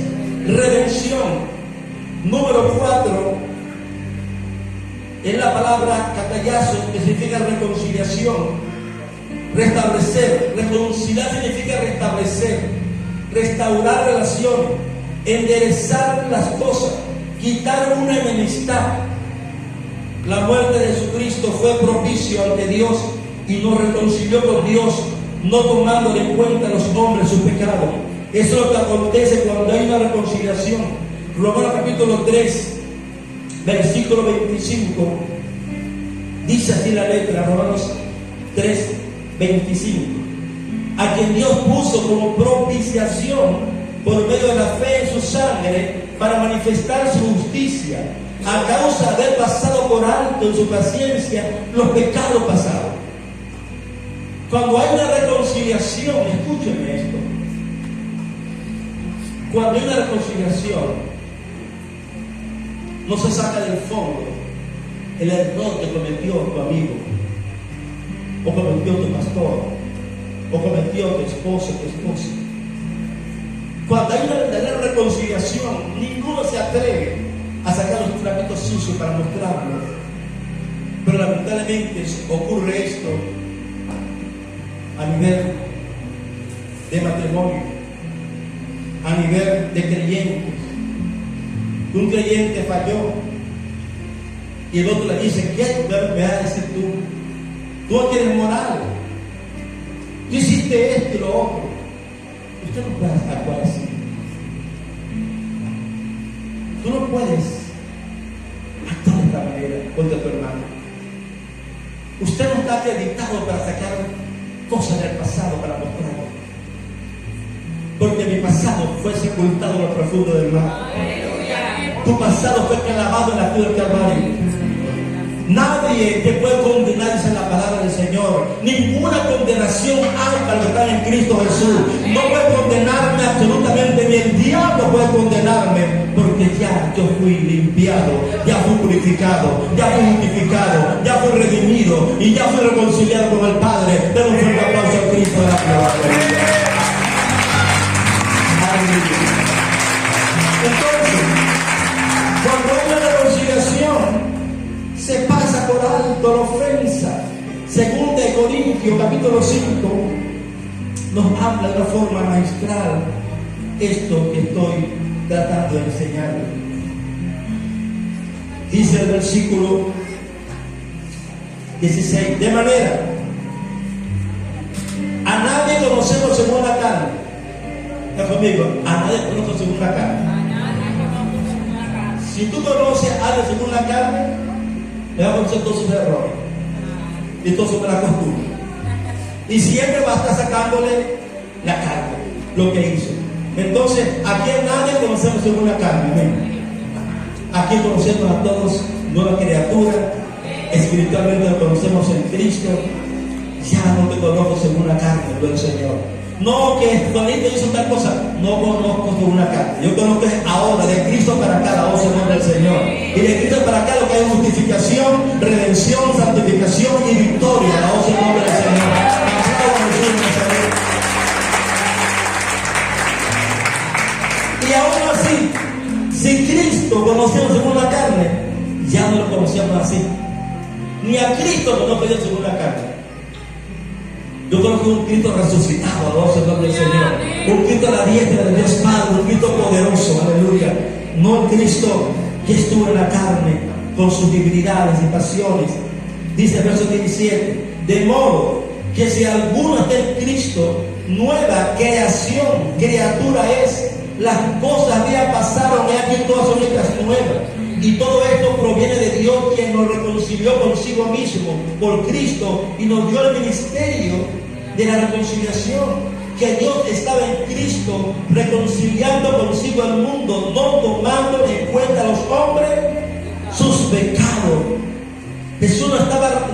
redención. Número 4, es la palabra catallazo, que significa reconciliación. Restablecer. Reconciliar significa restablecer, restaurar relaciones, enderezar las cosas, quitar una enemistad. La muerte de Jesucristo fue propicio ante Dios y nos reconcilió con Dios, no tomando en cuenta a los hombres sus pecados. Eso es lo que acontece cuando hay una reconciliación. Romanos capítulo 3, versículo 25, dice así la letra, Romanos 3, 25. A quien Dios puso como propiciación por medio de la fe en su sangre para manifestar su justicia, a causa de haber pasado por alto en su paciencia los pecados pasados. Cuando hay una reconciliación, escúcheme esto, cuando hay una reconciliación, no se saca del fondo el error que cometió tu amigo, o cometió tu pastor, o cometió tu esposo, tu esposa. Cuando hay una verdadera reconciliación, ninguno se atreve a sacar los trapitos sucios para mostrarlo. Pero lamentablemente ocurre esto a nivel de matrimonio, a nivel de creyentes. Un creyente falló y el otro le dice: ¿qué me vas a decir tú? Tú no tienes moral, tú hiciste esto y lo otro. Usted no puede actuar así. Tú no puedes actuar de esta manera contra tu hermano. Usted no está acreditado para sacar cosas del pasado para mostrarlo, porque mi pasado fue sepultado en lo profundo del mar. Tu pasado fue clavado en la cruz del Calvario. Nadie te puede condenar, dice la palabra del Señor. Ninguna condenación hay para los que están en Cristo Jesús. No puede condenarme absolutamente, ni el diablo puede condenarme, porque ya yo fui limpiado, ya fui purificado, ya fui justificado, ya fui redimido y ya fui reconciliado con el Padre. Den un fuerte aplauso a Cristo de la gloria. Entonces, cuando hay una reconciliación, se pasa por alto la ofensa. Según de Corintios capítulo 5 nos habla de una forma magistral esto que estoy tratando de enseñarles. Dice el versículo 16: de manera, a nadie conocemos según la carne. ¿Está conmigo? A nadie conocemos según la carne. Si tú conoces a alguien según la carne, le va a conocer todos sus errores y todas sus malas costumbres, y siempre va a estar sacándole la carne, lo que hizo. Entonces, aquí a nadie conocemos según la carne. ¿Ven? Aquí conocemos a todos nueva criatura, espiritualmente lo conocemos en Cristo. Ya no te conozco según la carne, gloria al Señor. No, que Juanito hizo tal cosa, no conozco según la carne. Yo conozco ahora, de Cristo para acá, la voz en nombre del Señor. Y de Cristo para acá lo que hay: justificación, redención, santificación y victoria, la voz en nombre del Señor. Y aún así, si Cristo conocemos según la carne, ya no lo conocemos así. Ni a Cristo conozco yo según la carne. Yo conozco un Cristo resucitado, alabado el nombre del Señor. Un Cristo a la diestra de Dios Padre, un Cristo poderoso, aleluya. No el Cristo que estuvo en la carne con sus debilidades y pasiones. Dice el verso 17, de modo que si alguno está en Cristo, nueva creación, criatura es. Las cosas ya pasaron, y aquí todas son hechas nuevas. Y todo esto proviene de Dios, quien nos reconcilió consigo mismo por Cristo y nos dio el ministerio de la reconciliación. Que Dios estaba en Cristo reconciliando consigo al mundo, no tomando en cuenta a los hombres sus pecados. Jesús no estaba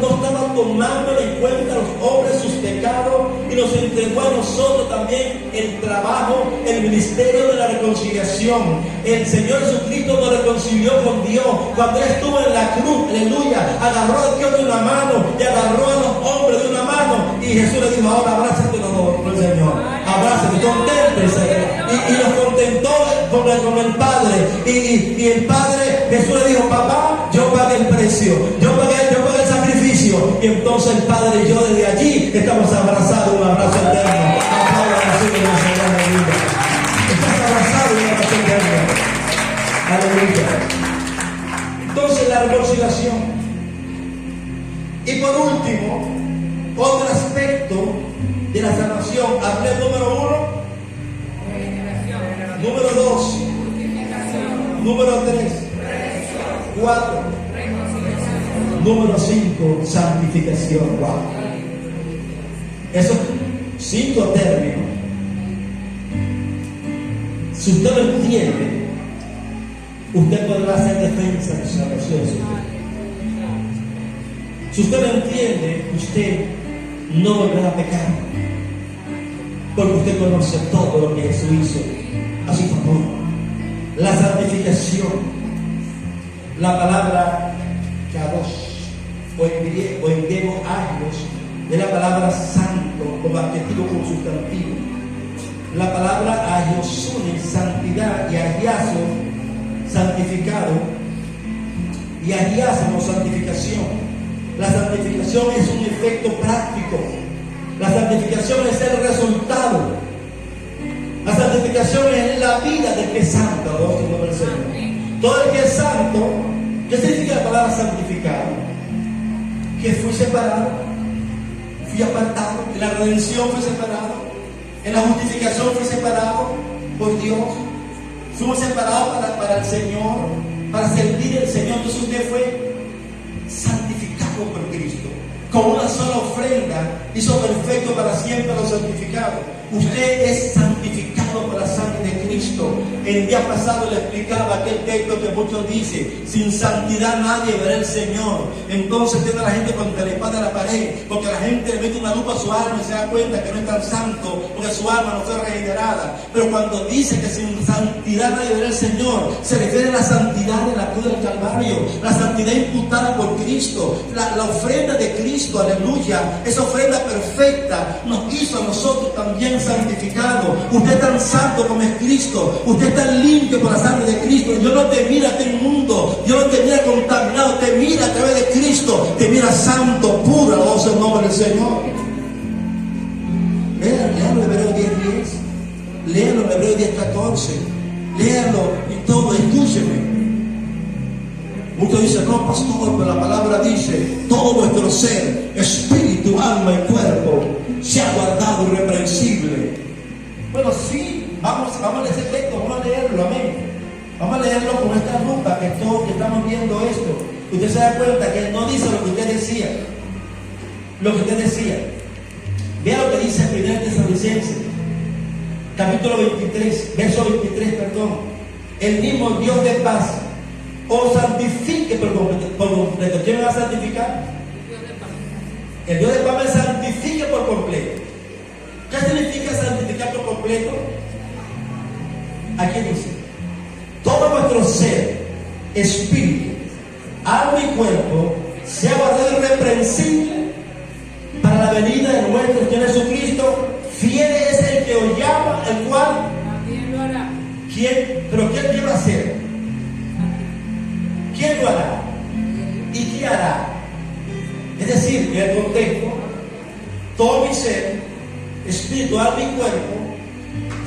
tomando en cuenta a los hombres sus pecados y nos entregó a nosotros también el trabajo, el ministerio de la reconciliación. El Señor Jesucristo nos reconcilió con Dios. Cuando Él estuvo en la cruz, aleluya, agarró a Dios de una mano y agarró a los hombres de una mano. Y Jesús le dijo, ahora abrázate los dos, el Señor. Abrázate, conténtese. Y los contentó con el Padre. Y el Padre, Jesús le dijo, papá, yo pagué el precio. Yo pagué el sacrificio. Y entonces el Padre y yo desde allí estamos abrazados, un abrazo eterno. Estás abrazado en un abrazo eterno. Aleluya. Entonces la reconciliación. Y por último, otro aspecto de la salvación. Hablé número 1. Número 2. Número 3. 4. Número 5, santificación. Wow. Esos 5 términos, si usted lo entiende, usted podrá hacer defensa de su salvación. Si usted lo entiende, usted no volverá a pecar, porque usted conoce todo lo que Jesús hizo a su favor. La santificación, la palabra kadosh, o en griego agios, es la palabra santo como adjetivo, como sustantivo. La palabra agiosune, santidad, y agiaso, santificado, y agiaso como santificación. La santificación es un efecto práctico. La santificación es el resultado. La santificación es la vida del que es santo. Todo el que es santo, ¿qué significa la palabra santificado? Que fui separado, fui apartado, en la redención fui separado, en la justificación fui separado por Dios, fuimos separados para el Señor, para servir al Señor. Entonces usted fue santificado por Cristo, con una sola ofrenda hizo perfecto para siempre a los santificados. Usted es santificado por la sangre de Cristo. El día pasado le explicaba aquel texto que muchos dicen, sin santidad nadie verá al Señor. Entonces tiene a la gente contra la espada de la pared, porque la gente le mete una lupa a su alma y se da cuenta que no es tan santo, porque su alma no fue regenerada. Pero cuando dice que sin santidad nadie verá al Señor, se refiere a la santidad de la cruz del Calvario, la santidad imputada por Cristo, la ofrenda de Cristo, aleluya. Esa ofrenda perfecta nos hizo a nosotros también santificados. Usted es tan santo como es Cristo, usted es tan limpio por la sangre de Cristo. Dios no te mira a ti inmundo, Dios no te mira contaminado, te mira a través de Cristo, te mira santo, puro, alabado el nombre del Señor. Léanlo en Hebreos 10:10, léanlo en Hebreos 10:14, léanlo y todo, escúcheme. Muchos dicen, no, pastor, pero la palabra dice, todo nuestro ser, espíritu, alma y cuerpo, se ha guardado irreprensible. Bueno, sí, vamos a leer ese texto, vamos a leerlo, amén. Vamos a leerlo con esta lupa que estamos viendo esto. Usted se da cuenta que no dice lo que usted decía. Lo que usted decía. Vea lo que dice en 1 Tesalonicenses, capítulo 23, verso 23, perdón. El mismo Dios de paz os santifique por completo. ¿Quién me va a santificar? El Dios de paz me santifique por completo. ¿Qué significa santificar por completo? Aquí dice, todo nuestro ser, espíritu, alma y cuerpo sea guardado irreprensible para la venida de nuestro Señor Jesucristo. Fiel es el que os llama, el cual ¿pero quién va a hacer? ¿Quién lo hará? ¿Y qué hará? Es decir, en el contexto, todo mi ser, espíritu, alma y cuerpo,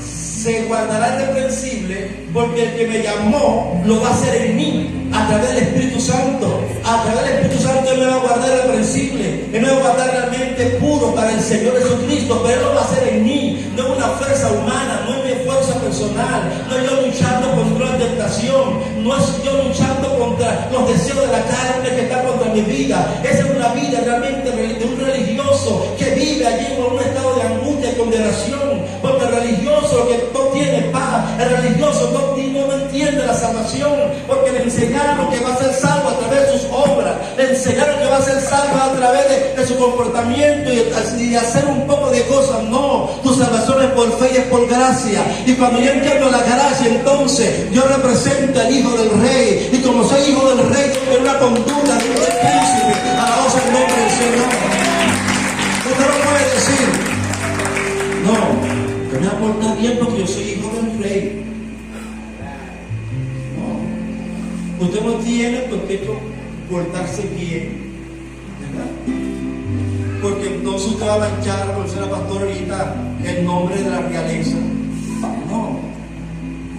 se guardará irreprensible, porque el que me llamó lo va a hacer en mí, a través del Espíritu Santo. A través del Espíritu Santo Él me va a guardar irreprensible, Él me va a guardar realmente puro para el Señor Jesucristo, pero Él lo va a hacer en mí. No es una fuerza humana, no es mi fuerza personal, no es yo luchando contra la tentación, no es yo luchando contra los deseos de la carne que está contra mi vida. Esa es una vida realmente de un religioso que vive allí en un estado de angustia y condenación, porque el religioso lo que no tiene paz, el religioso no entiende la salvación, porque le enseñaron que va a ser salvo a través de sus obras, le enseñaron que va a ser salvo a través de su comportamiento y de hacer un poco de cosas. No, tu salvación es por fe y es por gracia, y cuando yo entiendo la gracia, entonces yo represento al Hijo del Rey, y como soy Hijo del Rey, tengo una conducta de un príncipe. Alabado el nombre del Señor. Usted no puede decir, no, que me va a portar bien porque yo soy Hijo del Rey. No, usted no tiene por qué portarse bien, ¿verdad? Porque entonces usted va a manchar, por ser la pastora ahorita, el nombre de la realeza. No,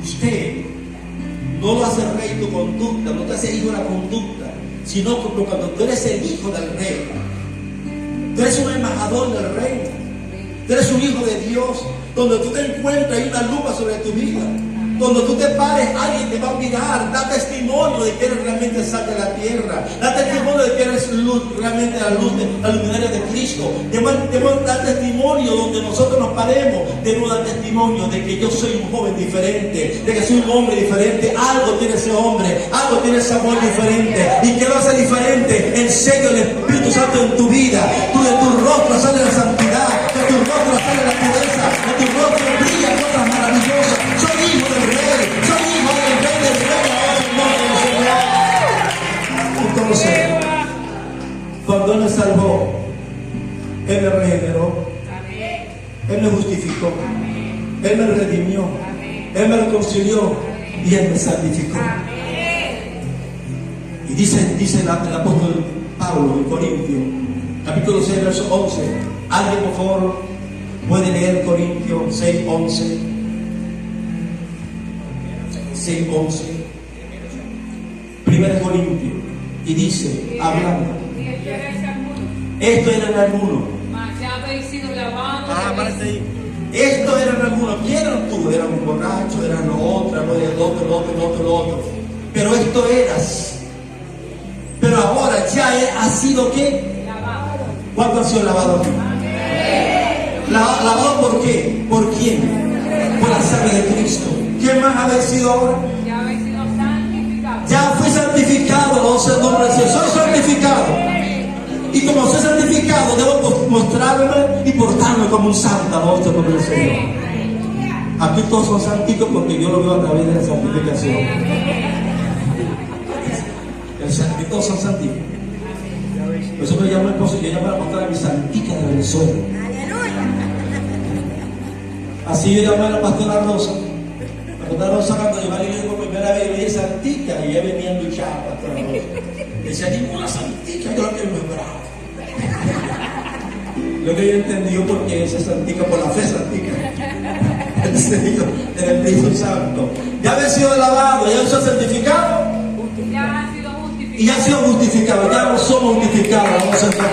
usted no lo hace rey tu conducta, no te hace hijo de la conducta, sino que cuando tú eres el hijo del rey, tú eres un embajador del reino, tú eres un hijo de Dios. Donde tú te encuentras hay una lupa sobre tu vida. Cuando tú te pares, alguien te va a mirar, da testimonio de que eres realmente sal de la tierra, da testimonio de que eres luz, realmente la luz, la luminaria de Cristo. Debemos dar testimonio donde nosotros nos paremos, debemos dar testimonio de que yo soy un joven diferente, de que soy un hombre diferente. Algo tiene ese hombre, algo tiene ese amor diferente. ¿Y qué lo hace diferente? El sello del Espíritu Santo en tu vida. De tu rostro sale la santidad, de tu rostro sale la pureza, de tu rostro brilla cosas maravillosas. Soy hijo del Rey, soy hijo del Rey del Rey. Entonces, cuando Él me salvó, Él me regeneró, Él me justificó, Él me redimió, Él me reconcilió y Él me santificó. Y dice el apóstol Pablo en Corintios, capítulo 6, verso 11. Alguien, por favor, puede leer Corintios 6, 11. 6, 11. 1 Corintios. Y dice, hablando. Esto era en alguno. Esto era en alguno. ¿Quién eran tú? Eran un borracho, eran lo otro, lo otro. Pero esto eras. Pero ahora ya ha sido ¿qué? Lavado. ¿Cuánto ha sido lavado aquí? ¿Lavado por qué? ¿Por quién? Por la sangre de Cristo. ¿Quién más ha sido ahora? Ya habéis sido santificados. Ya fui santificado, no sé el nombre de Dios. Soy santificado. Y como soy santificado, debo mostrarme y portarme como un santo, no sé por el Señor. Aquí todos son santitos porque yo lo veo a través de la santificación. Todos son santitos. Por eso me llamo esposo, yo llamo a la pastora mi santica de Venezuela. Así yo llamé a la pastora Rosa. La pastora Rosa, cuando yo me por primera vez, yo dije santica, y ella venía a luchar, pastora Rosa. Decía, ninguna santica, yo la quiero bravo. Lo que yo entendí porque esa santica por la fe santica. En serio, en el Espíritu Santo. Ya había sido lavado, ya soy santificado. Ya ha sido justificado. Y ya ha sido justificado, ya no somos justificados, vamos a estar